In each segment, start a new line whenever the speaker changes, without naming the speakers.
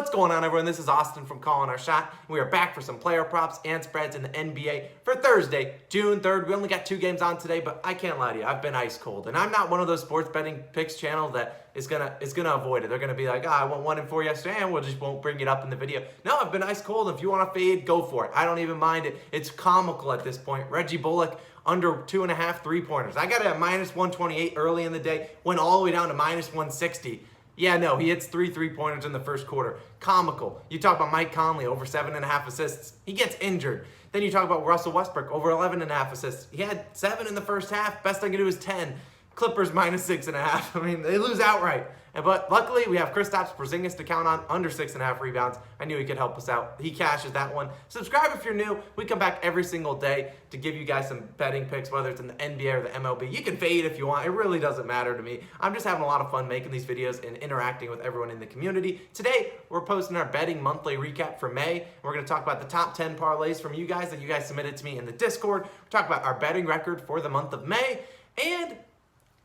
What's going on, everyone? This is Austin from Calling Our Shot. We are back for some player props and spreads in the NBA for Thursday, June 3rd. We only got 2 games on today, but I can't lie to you, I've been ice cold. And I'm not one of those sports betting picks channels that is gonna avoid it. They're gonna be like, I went 1 and 4 yesterday, and we'll just won't bring it up in the video. No, I've been ice cold. If you want to fade, go for it. I don't even mind it. It's comical at this point. Reggie Bullock under 2.5 3-pointers. I got it at minus 128 early in the day, went all the way down to minus 160. Yeah, no, he hits 3 3-pointers in the first quarter. Comical. You talk about Mike Conley, over 7.5 assists. He gets injured. Then you talk about Russell Westbrook, over 11.5 assists. He had 7 in the first half. Best I can do is 10. Clippers minus 6.5. I mean, they lose outright. But luckily, we have Kristaps Porzingis to count on, under 6.5 rebounds. I knew he could help us out. He cashes that one. Subscribe if you're new. We come back every single day to give you guys some betting picks, whether it's in the NBA or the MLB. You can fade if you want. It really doesn't matter to me. I'm just having a lot of fun making these videos and interacting with everyone in the community. Today, we're posting our betting monthly recap for May. We're going to talk about the top 10 parlays from you guys that you guys submitted to me in the Discord. We're talking about our betting record for the month of May. And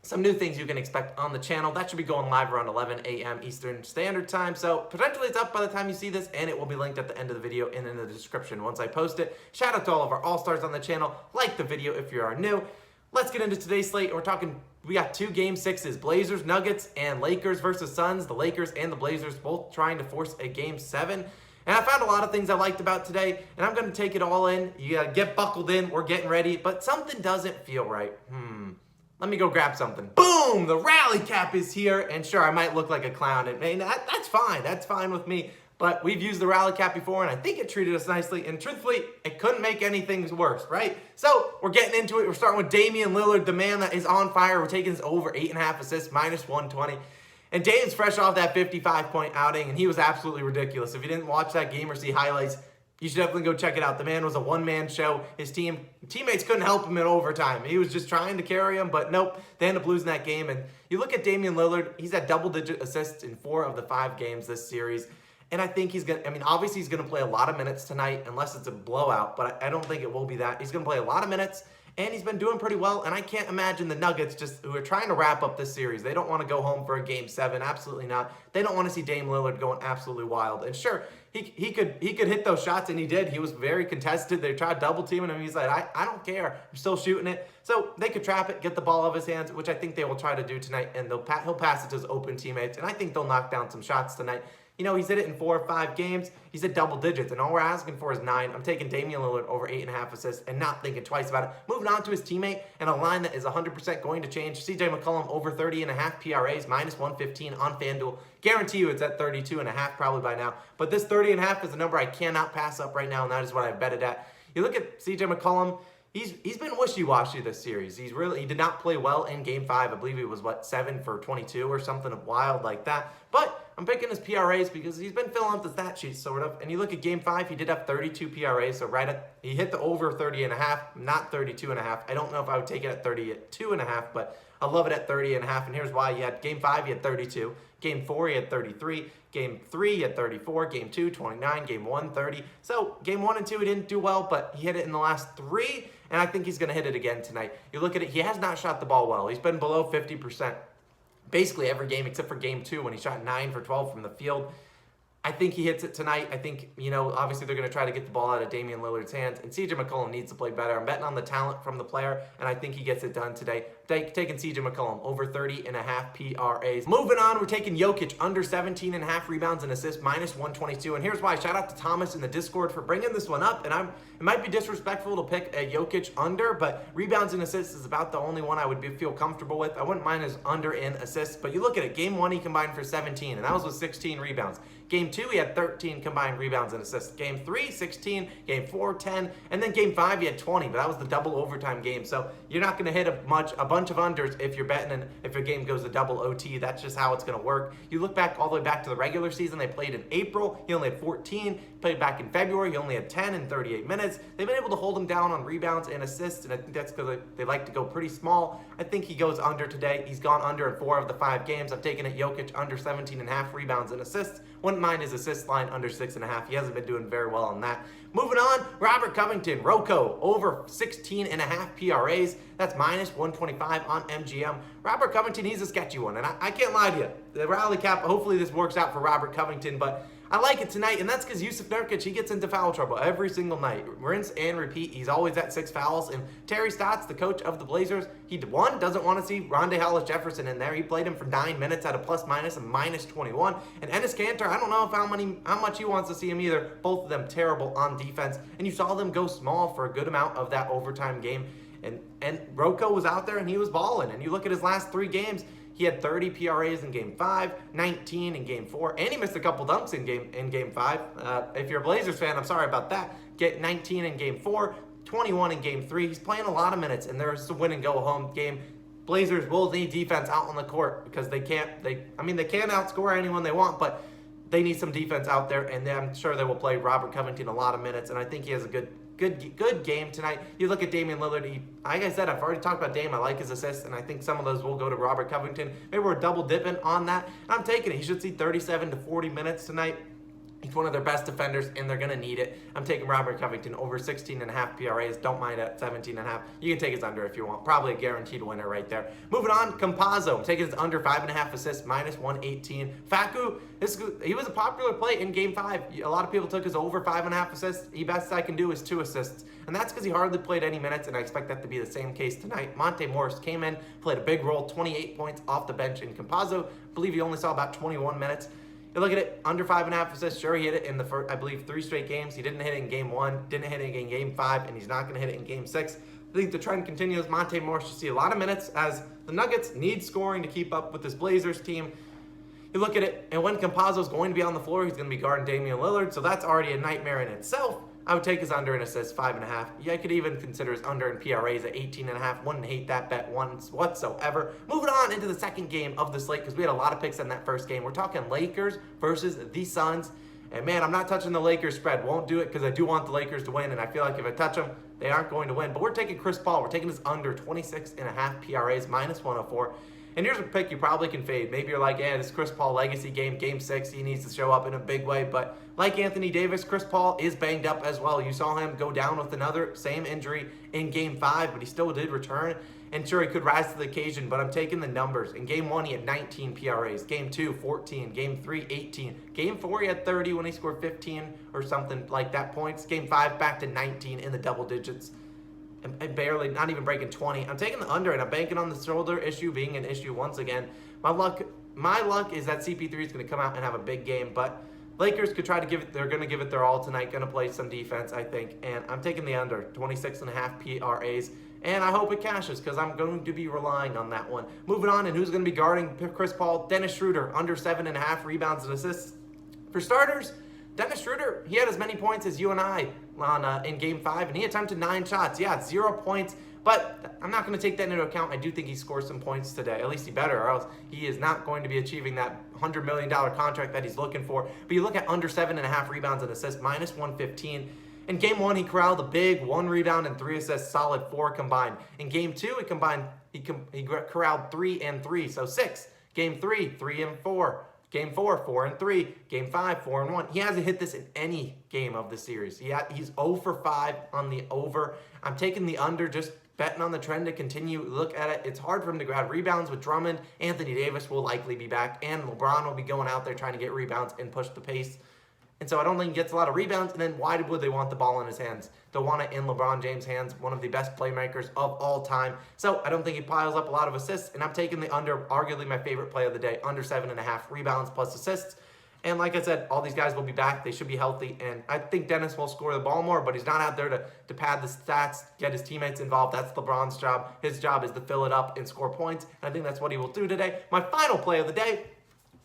some new things you can expect on the channel. That should be going live around 11 a.m. Eastern Standard Time. So potentially it's up by the time you see this, and it will be linked at the end of the video and in the description once I post it. Shout out to all of our all-stars on the channel. Like the video if you are new. Let's get into today's slate. We got 2 Game 6s, Blazers, Nuggets, and Lakers versus Suns. The Lakers and the Blazers both trying to force a Game 7. And I found a lot of things I liked about today, and I'm going to take it all in. You got to get buckled in. We're getting ready, but something doesn't feel right. Let me go grab something. Boom! The rally cap is here. And sure, I might look like a clown. And that's fine. That's fine with me. But we've used the rally cap before, and I think it treated us nicely. And truthfully, it couldn't make anything worse, right? So we're getting into it. We're starting with Damian Lillard, the man that is on fire. We're taking this over 8.5 assists, minus 120. And Damian's fresh off that 55-point outing, and he was absolutely ridiculous. If you didn't watch that game or see highlights, you should definitely go check it out. The man was a one-man show. His teammates couldn't help him in overtime. He was just trying to carry him, but nope, they ended up losing that game. And you look at Damian Lillard, he's had double-digit assists in 4 of the 5 games this series. And I think obviously he's going to play a lot of minutes tonight, unless it's a blowout, but I don't think it will be that. He's going to play a lot of minutes, and he's been doing pretty well. And I can't imagine the Nuggets, who are trying to wrap up this series, they don't want to go home for a Game 7. Absolutely not. They don't want to see Dame Lillard going absolutely wild. And sure, he could hit those shots, and he did. He was very contested. They tried double teaming him. He's like, I don't care. I'm still shooting it. So they could trap it, get the ball out of his hands, which I think they will try to do tonight. And he'll pass it to his open teammates. And I think they'll knock down some shots tonight. You know, he's hit it in 4 or 5 games. He's at double digits, and all we're asking for is 9. I'm taking Damian Lillard over 8.5 assists and not thinking twice about it. Moving on to his teammate and a line that is 100% going to change. CJ McCollum over 30.5 PRAs, minus 115 on FanDuel. Guarantee you it's at 32.5 probably by now. But this 30.5 is a number I cannot pass up right now, and that is what I've betted at. You look at CJ McCollum. He's been wishy-washy this series. He did not play well in Game 5. I believe he was, 7 for 22 or something wild like that. But I'm picking his PRAs because he's been filling up the stat sheet, sort of. And you look at Game 5, he did have 32 PRAs, so he hit the over 30.5, not 32.5. I don't know if I would take it at 32.5, but I love it at 30.5. And here's why. You had Game 5, he had 32. Game 4, he had 33. Game 3, he had 34. Game 2, 29. Game 1, 30. So Game 1 and 2, he didn't do well, but he hit it in the last 3, and I think he's going to hit it again tonight. You look at it, he has not shot the ball well. He's been below 50%. Basically every game except for Game 2 when he shot 9 for 12 from the field. I think he hits it tonight. I think, obviously they're going to try to get the ball out of Damian Lillard's hands, and CJ McCollum needs to play better. I'm betting on the talent from the player, and I think he gets it done today. Taking CJ McCollum over 30.5 PRAs. Moving on, we're taking Jokic under 17.5 rebounds and assists, minus 122. And here's why. Shout out to Thomas in the Discord for bringing this one up. And it might be disrespectful to pick a Jokic under, but rebounds and assists is about the only one I would feel comfortable with. I wouldn't mind his under in assists, but you look at it. Game 1, he combined for 17, and that was with 16 rebounds. Game 2, he had 13 combined rebounds and assists. Game 3, 16. Game 4, 10. And then Game 5, he had 20, but that was the double overtime game. So you're not going to hit a bunch of unders if you're betting, and if your game goes to double OT. That's just how it's going to work. You look back all the way back to the regular season. They played in April. He only had 14. Played back in February. He only had 10 in 38 minutes. They've been able to hold him down on rebounds and assists, and I think that's because they like to go pretty small. I think he goes under today. He's gone under in 4 of the 5 games. I've taken it Jokic under 17.5 rebounds and assists. Wouldn't mind his assist line under 6.5. He hasn't been doing very well on that. Moving on, Robert Covington, Rocco, over 16.5 PRAs. That's minus 125 on MGM. Robert Covington, he's a sketchy one, and I can't lie to you. the rally cap, hopefully this works out for Robert Covington, but I like it tonight, and that's because Yusuf Nurkic, he gets into foul trouble every single night. Rinse and repeat. He's always at 6 fouls. And Terry Stotts, the coach of the Blazers, he, doesn't want to see Rondae Hollis-Jefferson in there. He played him for 9 minutes at a plus-minus of -21. And Enes Kanter, I don't know how much he wants to see him either. Both of them terrible on defense. And you saw them go small for a good amount of that overtime game. And Rocco was out there, and he was balling. And you look at his last 3 games, he had 30 PRAs in Game 5, 19 in Game 4, and he missed a couple dunks in Game 5. If you're a Blazers fan, I'm sorry about that. Get 19 in Game 4, 21 in Game 3. He's playing a lot of minutes, and there's a win-and-go-home game. Blazers will need defense out on the court because they can't outscore anyone they want, but they need some defense out there, and I'm sure they will play Robert Covington a lot of minutes, and I think he has a good game tonight. You look at Damian Lillard. Like I said, I've already talked about Dame. I like his assists, and I think some of those will go to Robert Covington. Maybe we're double dipping on that. I'm taking it. He should see 37 to 40 minutes tonight. He's one of their best defenders, and they're going to need it. I'm taking Robert Covington over 16.5 PRAs. Don't mind at 17.5. You can take his under if you want. Probably a guaranteed winner right there. Moving on, Campazzo. I'm taking his under 5.5 assists, -118. Facu, he was a popular play in Game 5. A lot of people took his over 5.5 assists. The best I can do is 2 assists. And that's because he hardly played any minutes, and I expect that to be the same case tonight. Monte Morris came in, played a big role, 28 points off the bench in Campazzo. I believe he only saw about 21 minutes. You look at it, under 5.5 assists. Sure, he hit it in the first, I believe, 3 straight games. He didn't hit it in Game 1, didn't hit it in Game 5, and he's not going to hit it in Game 6. I think the trend continues. Monte Morris should see a lot of minutes as the Nuggets need scoring to keep up with this Blazers team. You look at it, and when Campazzo's going to be on the floor, he's going to be guarding Damian Lillard, so that's already a nightmare in itself. I would take his under in assists, 5.5. Yeah, I could even consider his under in PRAs at 18.5. Wouldn't hate that bet once whatsoever. Moving on into the second game of the slate, because we had a lot of picks in that first game. We're talking Lakers versus the Suns. And man, I'm not touching the Lakers spread. Won't do it because I do want the Lakers to win, and I feel like if I touch them, they aren't going to win. But we're taking Chris Paul. We're taking his under 26.5 PRAs, -104. And here's a pick you probably can fade. Maybe you're like, this Chris Paul legacy game, Game 6, he needs to show up in a big way. But like Anthony Davis, Chris Paul is banged up as well. You saw him go down with another same injury in Game 5, but he still did return. And sure, he could rise to the occasion, but I'm taking the numbers. In Game 1, he had 19 PRAs. Game 2, 14. Game 3, 18. Game 4, he had 30 when he scored 15 or something like that points. Game 5, back to 19 in the double digits. And barely, not even breaking 20. I'm taking the under, and I'm banking on the shoulder issue being an issue once again. My luck is that CP3 is going to come out and have a big game, but Lakers could try to they're going to give it their all tonight, going to play some defense, I think, and I'm taking the under, 26.5 PRAs, and I hope it cashes because I'm going to be relying on that one. Moving on, and who's going to be guarding Chris Paul? Dennis Schroder, under 7.5 rebounds and assists. For starters, Dennis Schroder, he had as many points as you and I in Game 5, and he attempted 9 shots. Yeah, 0 points, but I'm not going to take that into account. I do think he scores some points today. At least he better, or else he is not going to be achieving that $100 million contract that he's looking for. But you look at under 7.5 rebounds and assists, -115. In Game 1, he corralled a big 1 rebound and 3 assists, solid 4 combined. In Game 2, he corralled 3 and 3, so 6. Game 3, 3 and 4. Game 4, 4 and 3. Game 5, 4 and 1. He hasn't hit this in any game of the series. He's 0 for 5 on the over. I'm taking the under, just betting on the trend to continue. Look at it. It's hard for him to grab rebounds with Drummond. Anthony Davis will likely be back, and LeBron will be going out there trying to get rebounds and push the pace. And so I don't think he gets a lot of rebounds. And then why would they want the ball in his hands? They'll want it in LeBron James' hands, one of the best playmakers of all time. So I don't think he piles up a lot of assists. And I'm taking the under, arguably my favorite play of the day, under 7.5 rebounds plus assists. And like I said, all these guys will be back. They should be healthy. And I think Dennis will score the ball more, but he's not out there to pad the stats, get his teammates involved. That's LeBron's job. His job is to fill it up and score points. And I think that's what he will do today. My final play of the day,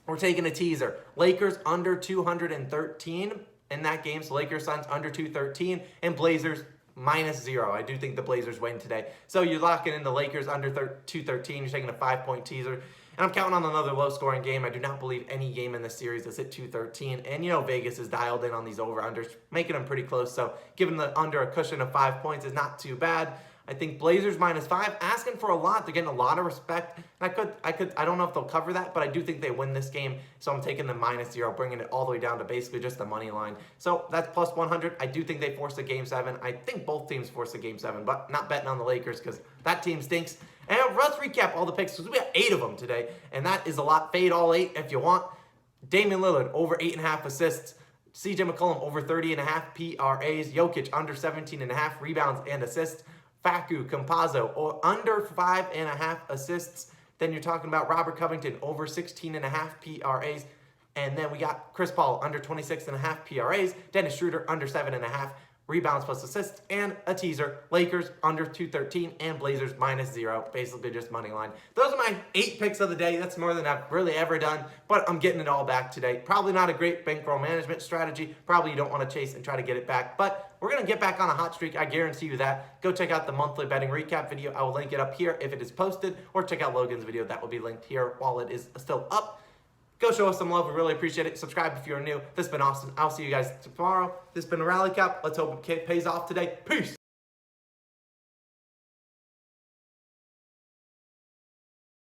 we're taking a teaser. Lakers under 213 in that game. So Lakers Suns under 213 and Blazers -0. I do think the Blazers win today. So you're locking in the Lakers under 213. You're taking a 5-point teaser. And I'm counting on another low-scoring game. I do not believe any game in this series is at 213. And, Vegas is dialed in on these over-unders, making them pretty close. So giving the under a cushion of 5 points is not too bad. I think Blazers -5, asking for a lot. They're getting a lot of respect. I don't know if they'll cover that, but I do think they win this game. So I'm taking the -0, bringing it all the way down to basically just the money line. So that's plus 100. I do think they force a Game 7. I think both teams force a Game 7, but not betting on the Lakers because that team stinks. And let's recap all the picks because we got 8 of them today, and that is a lot. Fade all 8 if you want. Damian Lillard over 8.5 assists. CJ McCollum over 30.5 PRAs. Jokic under 17.5 rebounds and assists. Facu, Campazzo or under 5.5 assists. Then you're talking about Robert Covington over 16.5 PRAs. And then we got Chris Paul under 26.5 PRAs. Dennis Schroder under 7.5 rebounds plus assists, and a teaser, Lakers under 213 and Blazers -0, basically just money line. Those are my 8 picks of the day. That's more than I've really ever done, but I'm getting it all back today. Probably not a great bankroll management strategy. Probably you don't want to chase and try to get it back, but we're going to get back on a hot streak. I guarantee you that. Go check out the monthly betting recap video. I will link it up here if it is posted, or check out Logan's video. That will be linked here while it is still up. Go show us some love. We really appreciate it. Subscribe if you're new. This has been Austin. I'll see you guys tomorrow. This has been a Rally Cap. Let's hope it pays off today. Peace.